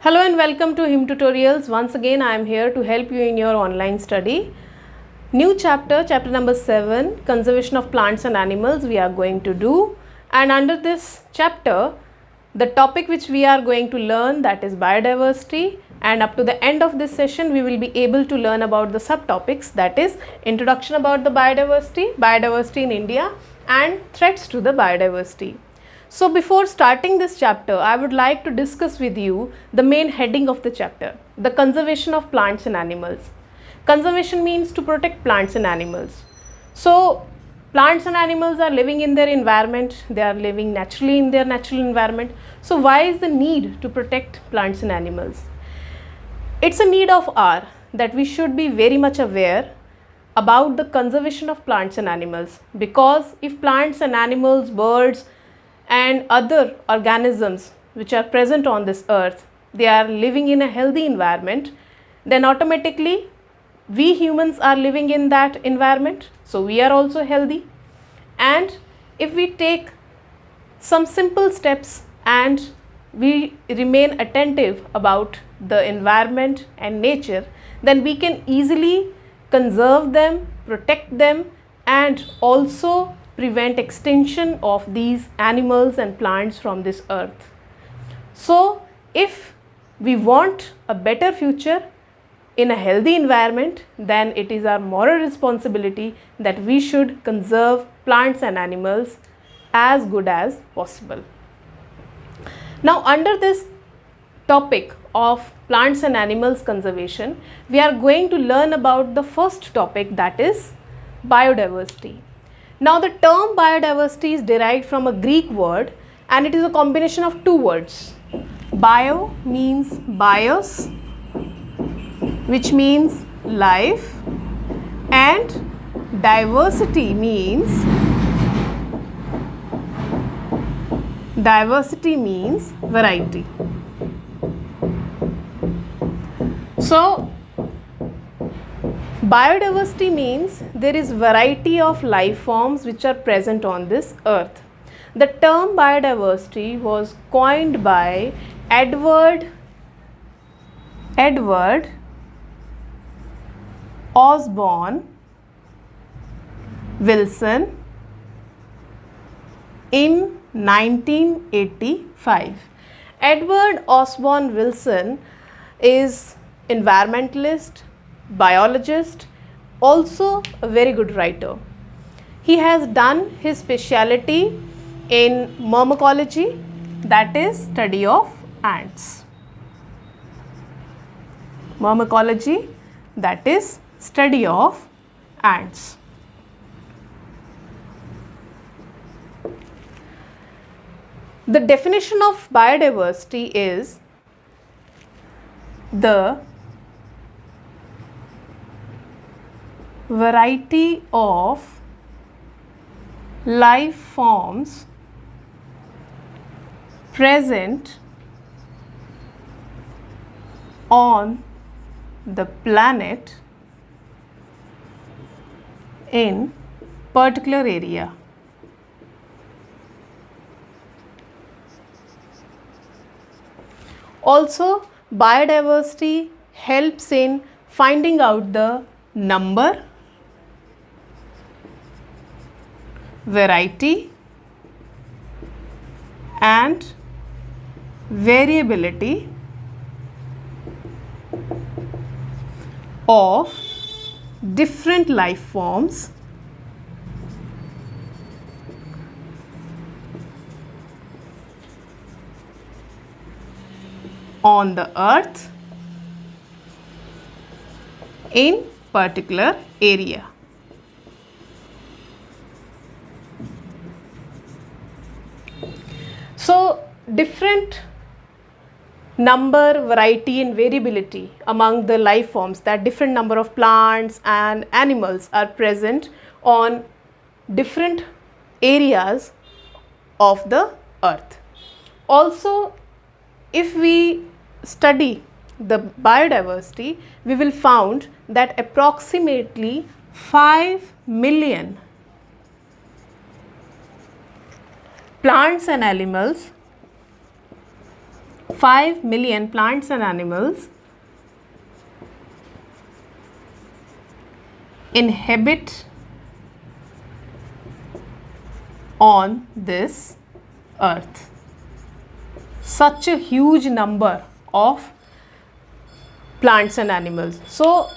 Hello and welcome to Him Tutorials. Once again, I am here to help you in your online study. New chapter, chapter number 7, Conservation of Plants and Animals we are going to do. And under this chapter, the topic which we are going to learn, that is biodiversity, and up to the end of this session we will be able to learn about the subtopics, that is introduction about the biodiversity, biodiversity in India and threats to the biodiversity. So before starting this chapter, I would like to discuss with you the main heading of the chapter, the conservation of plants and animals. Conservation means to protect plants and animals. So plants and animals are living in their environment, they are living naturally in their natural environment. So why is the need to protect plants and animals? It's a need of ours that we should be very much aware about the conservation of plants and animals, because if plants and animals, birds and other organisms which are present on this earth, they are living in a healthy environment, then automatically we humans are living in that environment, so we are also healthy. And if we take some simple steps and we remain attentive about the environment and nature, then we can easily conserve them, protect them, and also prevent extinction of these animals and plants from this earth. So if we want a better future in a healthy environment, then it is our moral responsibility that we should conserve plants and animals as good as possible. Now under this topic of plants and animals conservation, we are going to learn about the first topic, that is biodiversity. Now the term biodiversity is derived from a Greek word and it is a combination of two words. Bio means bios, which means life, and diversity means variety. So biodiversity means there is variety of life forms which are present on this earth. The term biodiversity was coined by Edward Osborne Wilson in 1985. Edward Osborne Wilson is environmentalist, biologist, also a very good writer. He has done his specialty in myrmecology, that is study of ants. Myrmecology, that is study of ants. The definition of biodiversity is the variety of life forms present on the planet in particular area. Also, biodiversity helps in finding out the number, variety, and variability of different life forms on the earth in particular area. So different number, variety and variability among the life forms, that different number of plants and animals are present on different areas of the earth. Also, if we study the biodiversity, we will find that approximately 5 million plants and animals 5 million plants and animals inhabit on this earth. Such a huge number of plants and animals. So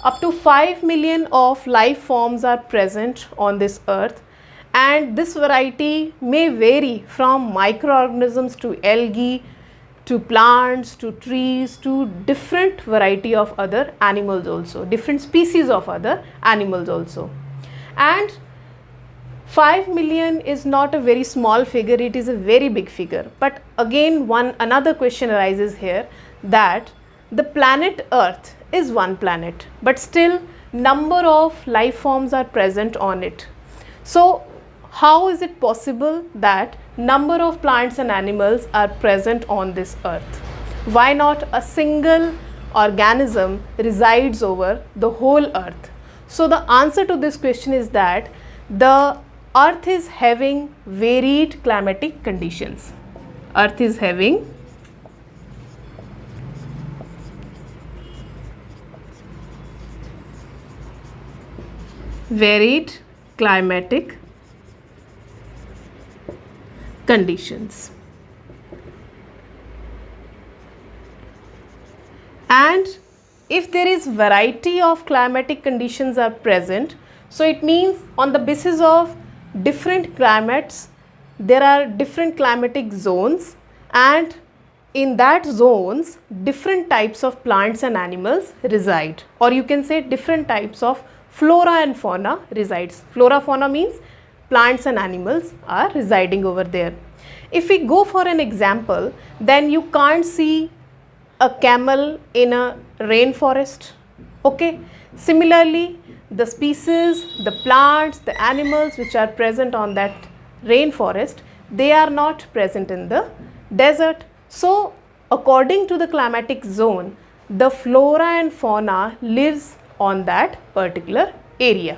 up to 5 million of life forms are present on this earth, and this variety may vary from microorganisms to algae to plants to trees to different variety of other animals also, different species of other animals also. And 5 million is not a very small figure, it is a very big figure. But again another question arises here, that the planet Earth is one planet, but still number of life forms are present on it. So how is it possible that number of plants and animals are present on this earth? Why not a single organism resides over the whole earth? So the answer to this question is that the earth is having varied climatic conditions. Earth is having varied climatic conditions. And if there is variety of climatic conditions are present, so it means on the basis of different climates there are different climatic zones, and in that zones different types of plants and animals reside, or you can say different types of flora and fauna resides. Flora fauna means plants and animals are residing over there. If we go for an example, then you can't see a camel in a rainforest. Okay. Similarly, the species, the plants, the animals which are present on that rainforest, they are not present in the desert. So according to the climatic zone, the flora and fauna lives on that particular area.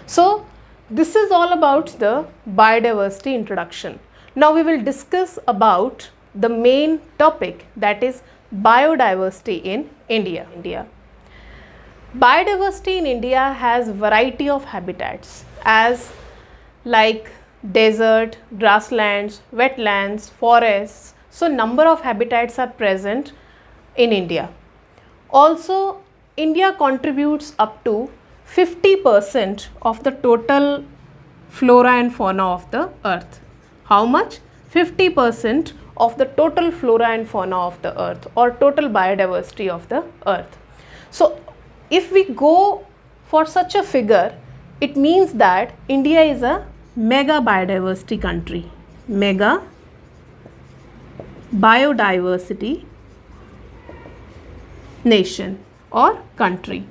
So this is all about the biodiversity introduction. Now we will discuss about the main topic, that is biodiversity in India. Biodiversity in India has variety of habitats as like desert, grasslands, wetlands, forests. So number of habitats are present in India. Also India contributes up to 50% of the total flora and fauna of the earth. How much? 50% of the total flora and fauna of the earth, or total biodiversity of the earth. So if we go for such a figure, it means that India is a mega biodiversity country, mega biodiversity nation or country.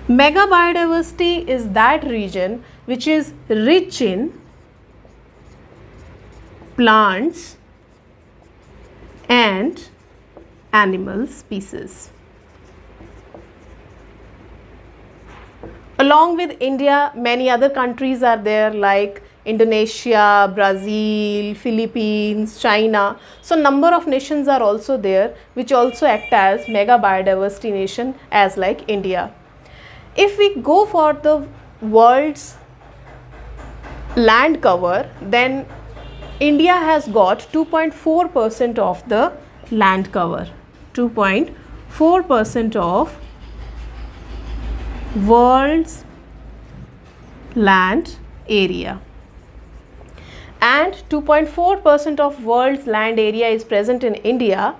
Mega biodiversity is that region which is rich in plants and animal species. Along with India, many other countries are there like Indonesia, Brazil, Philippines, China. So number of nations are also there which also act as mega biodiversity nation as like India. If we go for the world's land cover, then India has got 2.4% of the land cover, 2.4% of world's land area, and 2.4% of world's land area is present in India.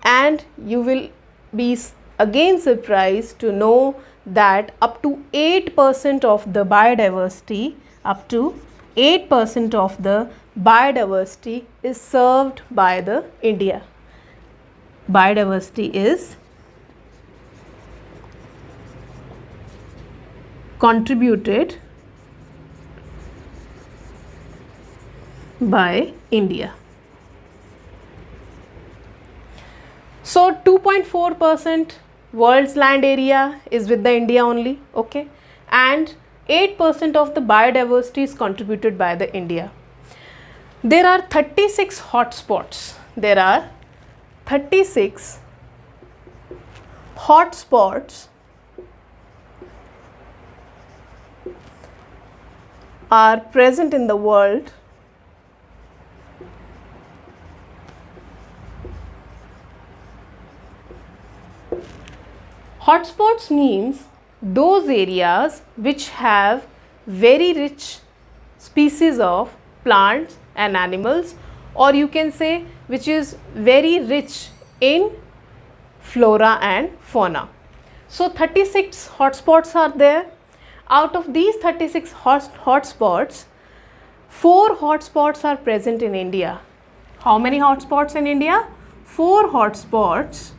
And you will be again surprised to know that up to 8% of the biodiversity, up to 8% of the biodiversity is served by the India. Biodiversity is contributed by India. So 2.4% world's land area is with the India only, okay, and 8% of the biodiversity is contributed by the India. There are 36 hotspots there are 36 hotspots are present in the world Hotspots means those areas which have very rich species of plants and animals, or you can say which is very rich in flora and fauna. So 36 hotspots are there. Out of these 36 hotspots, 4 hotspots are present in India. How many hotspots in India? 4 hotspots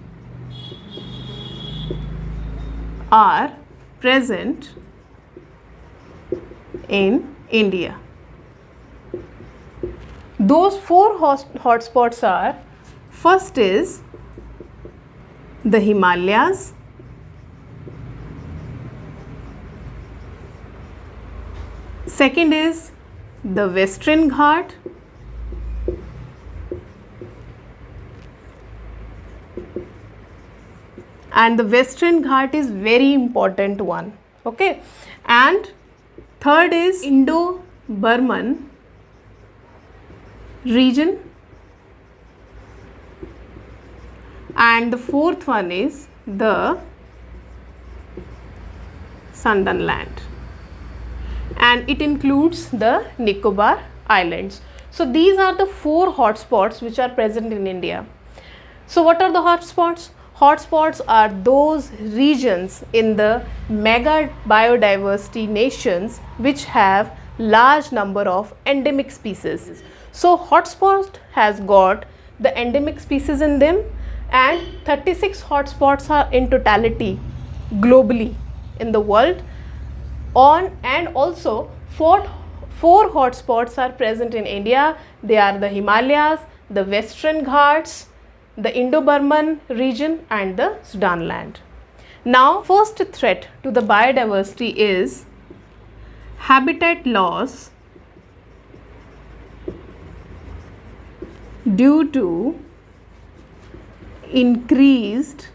are present in India. Those 4 hotspots are, first is the Himalayas, second is the Western Ghat, and the Western Ghat is very important one, okay, and third is Indo-Burman region, and the fourth one is the Sundaland, and it includes the Nicobar Islands. So these are the 4 hotspots which are present in India. So what are the hotspots? Hotspots are those regions in the mega biodiversity nations which have large number of endemic species. So hotspot has got the endemic species in them, and 36 hotspots are in totality globally in the world. And also 4 hotspots are present in India. They are the Himalayas, the Western Ghats, the Indo-Burman region, and the Sundaland. Now, first threat to the biodiversity is habitat loss due to increased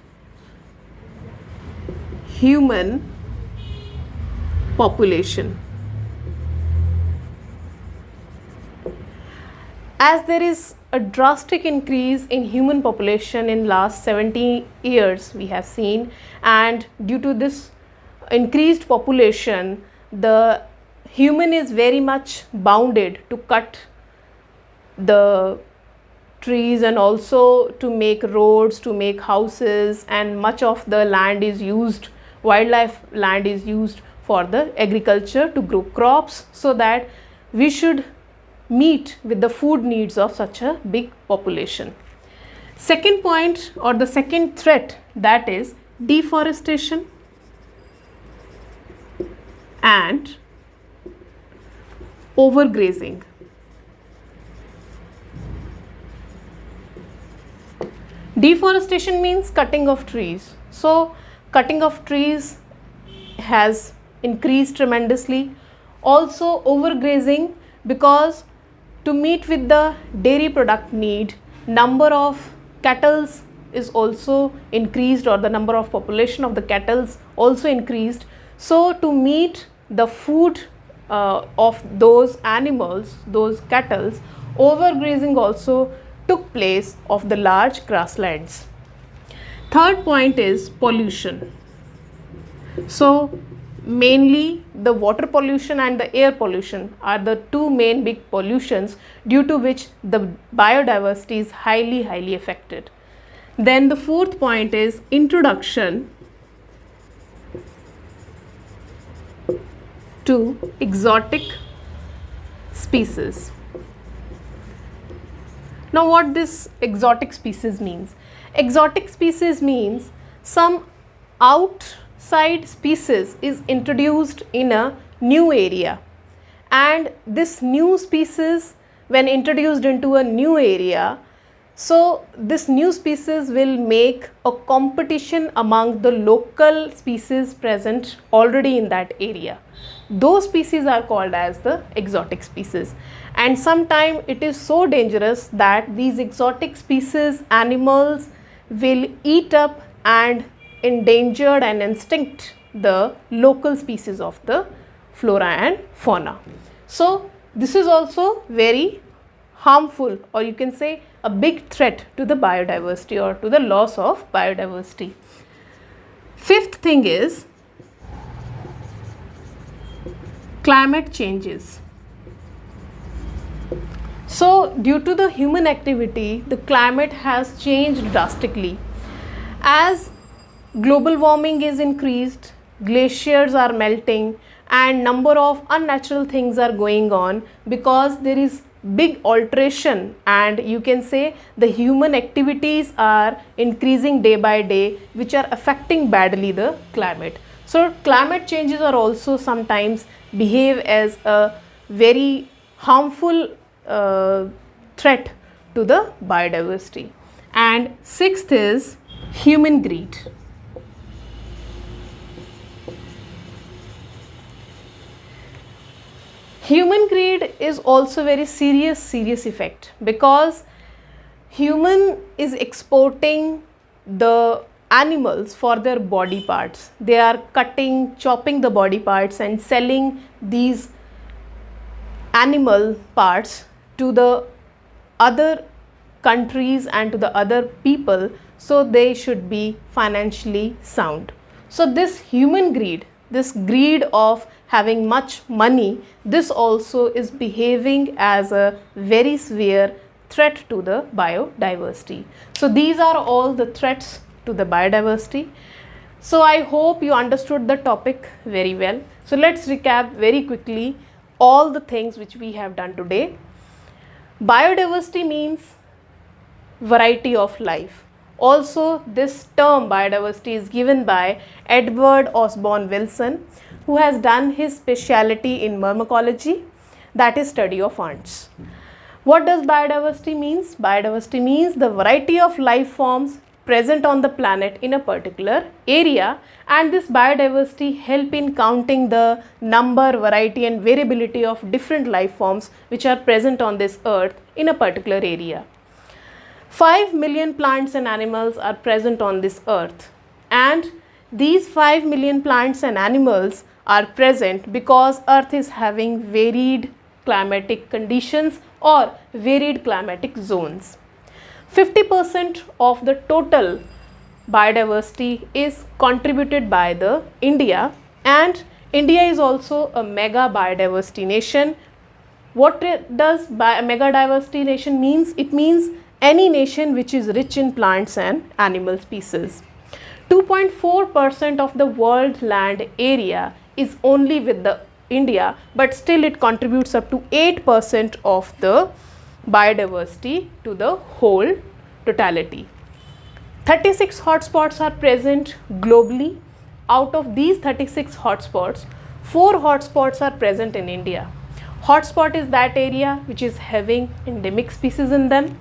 human population. As there is a drastic increase in human population in last 70 years we have seen, and due to this increased population, the human is very much bounded to cut the trees and also to make roads, to make houses, and much of the land is used, wildlife land is used for the agriculture to grow crops, so that we should meet with the food needs of such a big population. Second point, or the second threat, that is deforestation and overgrazing. Deforestation means cutting of trees. So cutting of trees has increased tremendously. Also overgrazing, because to meet with the dairy product need, number of cattle is also increased, or the number of population of the cattle also increased. So to meet the food of those animals, those cattle, overgrazing also took place of the large grasslands. Third point is pollution. So mainly the water pollution and the air pollution are the 2 main big pollutions, due to which the biodiversity is highly affected. Then the fourth point is introduction to exotic species. Now what this exotic species means? Exotic species means some outside species is introduced in a new area, and this new species, when introduced into a new area, So this new species will make a competition among the local species present already in that area. Those species are called as the exotic species, and sometimes it is so dangerous that these exotic species animals will eat up and endangered and extinct the local species of the flora and fauna. So this is also very harmful, or you can say a big threat to the biodiversity or to the loss of biodiversity. Fifth thing is climate changes. So due to the human activity, the climate has changed drastically. As global warming is increased, glaciers are melting, and number of unnatural things are going on because there is big alteration, and you can say the human activities are increasing day by day, which are affecting badly the climate. So climate changes are also sometimes behave as a very harmful threat to the biodiversity. And sixth is human greed. Human greed is also very serious effect, because human is exporting the animals for their body parts. They are chopping the body parts and selling these animal parts to the other countries and to the other people, so they should be financially sound. So this human greed, this greed of having much money, this also is behaving as a very severe threat to the biodiversity. So these are all the threats to the biodiversity. So I hope you understood the topic very well. So let's recap very quickly all the things which we have done today. Biodiversity means variety of life. Also, this term biodiversity is given by Edward Osborne Wilson, who has done his specialty in myrmecology, that is study of ants. What does biodiversity means? Biodiversity means the variety of life forms present on the planet in a particular area, and this biodiversity help in counting the number, variety and variability of different life forms which are present on this earth in a particular area. 5 million plants and animals are present on this earth, and these 5 million plants and animals are present because earth is having varied climatic conditions or varied climatic zones. 50% of the total biodiversity is contributed by the India, and India is also a mega biodiversity nation. What does mega diversity nation means? It means any nation which is rich in plants and animal species. 2.4% of the world land area is only with the India, but still it contributes up to 8% of the biodiversity to the whole totality. 36 hotspots are present globally. Out of these 36 hotspots, 4 hotspots are present in India. Hotspot is that area which is having endemic species in them.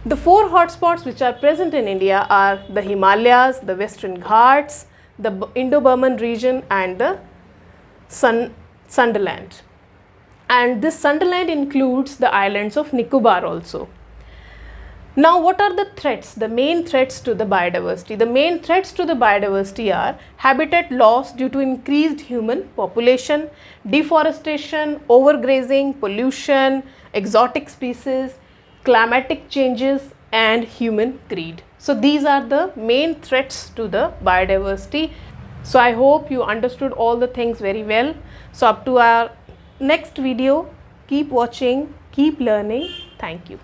The 4 hotspots which are present in India are the Himalayas, the Western Ghats, the Indo-Burman region and the Sundaland. And this Sundaland includes the islands of Nicobar also. Now what are the threats, the main threats to the biodiversity? The main threats to the biodiversity are habitat loss due to increased human population, deforestation, overgrazing, pollution, exotic species, climatic changes and human greed. So these are the main threats to the biodiversity. So I hope you understood all the things very well. So up to our next video, keep watching, keep learning. Thank you.